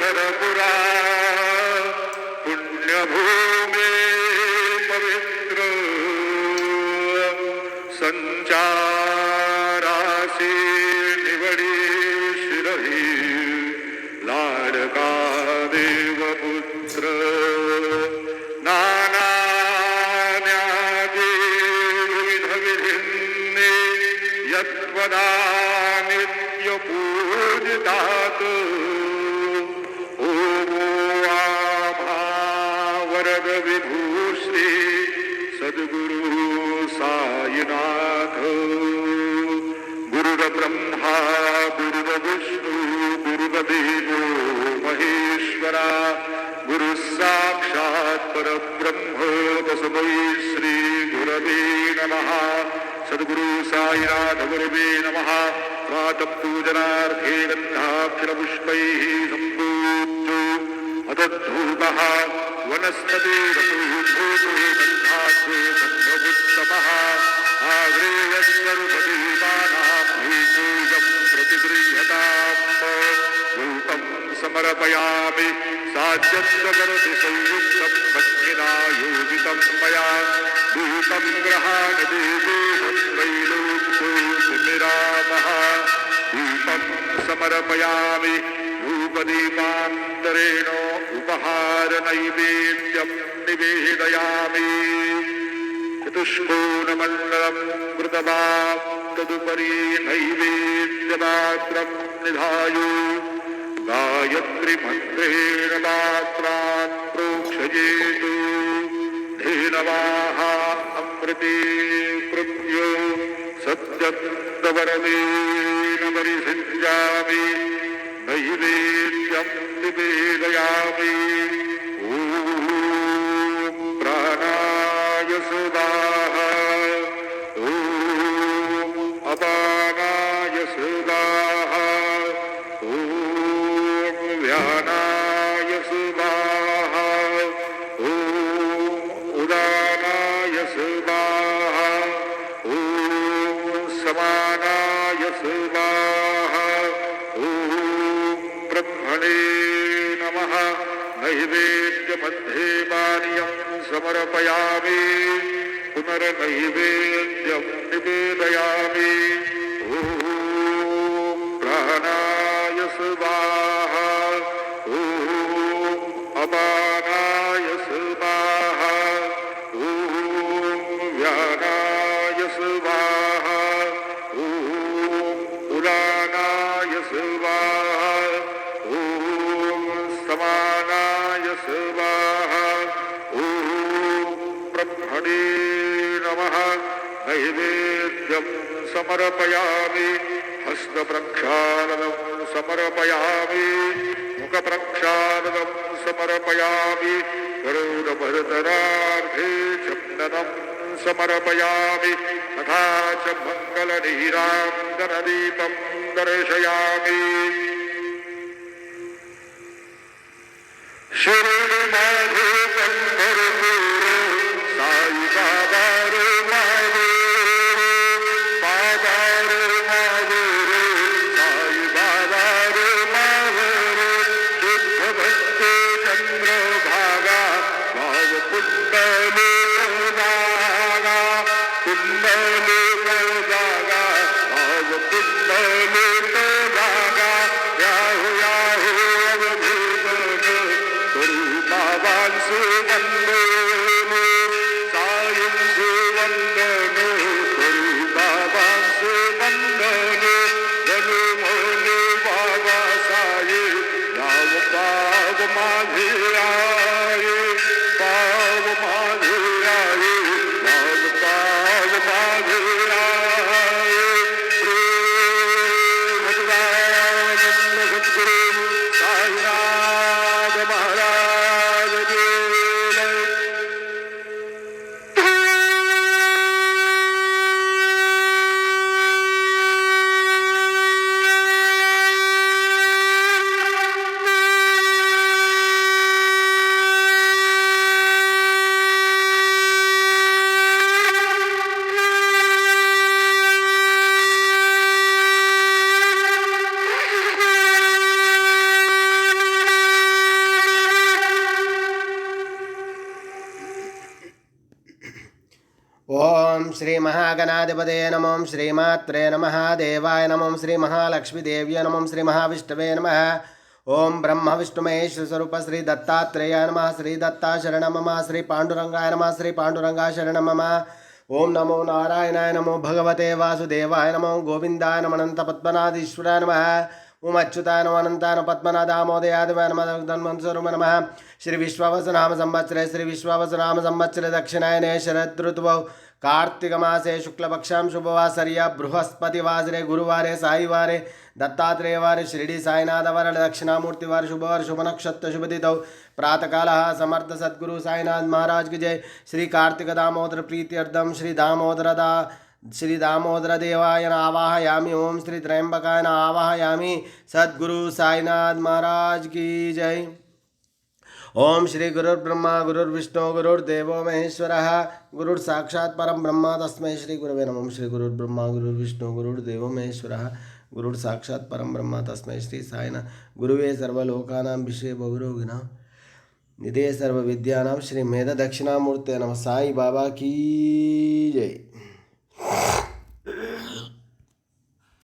पंढरपुरा पुण्यभूमी पवित्र संचारासी निवडी शिरही लाडका देवपुत्र नाना ज्ञाती विविध विधिन्ने यत्वदा नित्य पूजितात वरद विभूश्री सद्गुरु साईनाथ गुरुर्ब्रह्मा गुरुर्विष्णु गुरुर्देवो महेश्वरा गुरु साक्षात् परब्रह्म तस्मै श्री गुरवे नमः सद्गुरु साईनाथ गुरवे नमः प्रातःपूजनार्थे गन्धाक्षरपुष्पैः सम्पूज्यो अदद्धूतः वनस्पतिरतुभूतो गन्धाक्षो गन्धवुत्तमः आग्रेयस्वरूपदीपानां भूपूजं प्रतिगृह्यताम् धूपं समर्पयामि साध्यस्वकरोति संयुक्तं भक्तिना योजितं मया धूपं गृहाणि देवो त्रैलोक्योऽतिरामः धूपं समर्पयामि धूपदीपान्तरेण उपहारनैवेद्यं निवेदयामि चतुष्कोणमण्डलं कृतवां तदुपरि नैवेद्यपात्रं निधायो गायत्रीमन्त्रेण पात्रान् प्रोक्षयेतु धेनवाः अमृते कृत्यो सत्यन्तवरदेन परिषिञ्जामि नैवेद्यं निवेदयामि ॐ प्राणाय स्वाहा ॐ अपानाय स्वाहा ॐ व्यानाय स्वाहा ॐ उदानाय स्वाहा ॐ समानाय स्वाहा ॐ ब्रह्मणे नमः नैवेद्यमध्ये पानीयं समर्पयामि पुनर्नैवेद्यं निवेदयामि ॐ प्राणाय स्वाहा ॐ अपानाय स्वाहा ॐ व्यानाय स्वाहा ॐ उदानाय स्वाहा ॐ समानाय स्वाहा ॐ ब्रह्मणे नमः नैवेद्यं समर्पयामि हस्तप्रक्षालनं समर्पयामि मुखप्रक्षालनं समर्पयामि करोडभरतरार्थे चन्दनं समर्पयामि तथा च मङ्गलनीराञ्जनदीपं दर्शयामि शिरडी माझे पंढरपूर साई बाबा रे माझे बाबा रे माझे साई बाबा रे माझे शुद्ध भक्ते चंद्रभागा भाव कुंडले जागा कुंडले जागा भाव कुंडले जागा याहो याहो बाबांसु वंदने साईंसु वंदने करू बाबांसु वंदने जनु मोने बाबा साई राव पाव माझे आये पाव माझे आये राव पाव माझे आये प्रेम भगवानंद सद्गुरु साईनाथ महाराज ओम श्री महागणाधिपते नमो श्रीमात्रे नमः देवाय नमो श्री महालक्ष्मीदेव्य नमो श्री महाविष्णवे नमः ओम ब्रह्म विष्णु महेश स्वरूप श्री दत्तात्रेयाय नमः श्री दत्ता शरण मम श्री पांडुरंगाय नमः श्री पांडुरंगा शरण मम ओम नमो नारायणाय नमो भगवते वासुदेवाय नमो गोविंदाय नमो अनंत पद्मनाभीश्वराय नमः ओम अच्युताय नमो अनंताय नमो पद्मनादामोदयाय नमः श्री विश्वावसुनाम संवत्सरे श्री विश्वावसुनाम संवत्सरे दक्षिणायने शरद ऋतुवौ कार्तिक मासे शुक्लपक्षां शुभवासर्य बृहस्पतिवासरे गुरुवारे साईवारे दत्तात्रेयवारे शिरडी साईनाथ वरद दक्षिणामूर्तिवार शुभवार शुभ नक्षत्र शुभतिथौ प्रातःकालः समर्थ सद्गुरु साईनाथ महाराज की जय। श्री कार्तिक दामोदर प्रीत्यर्थम श्री दामोदर देवाय आवाहयामि ओम श्री त्र्यंबकाय आवाहयामि सद्गुरु साईनाथ महाराज की जय। ओम श्री गुरुर्ब्रह्मा गुरुर्विष्णु गुरुर्देवो महेश्वरः गुरुर्साक्षात् परं ब्रह्म तस्मै श्री गुरवे नमः। श्री गुरुर्ब्रह्मा गुरुर्विष्णु गुरुर्देवो महेश्वरः गुरुर्साक्षात् परं ब्रह्म तस्मै श्री साईनाथ गुरुवे सर्वलोकानां विषये बहुरोगिणां निधे सर्वविद्यानां श्री मेध दक्षिणामूर्ते नमः। साई बाबा की जय।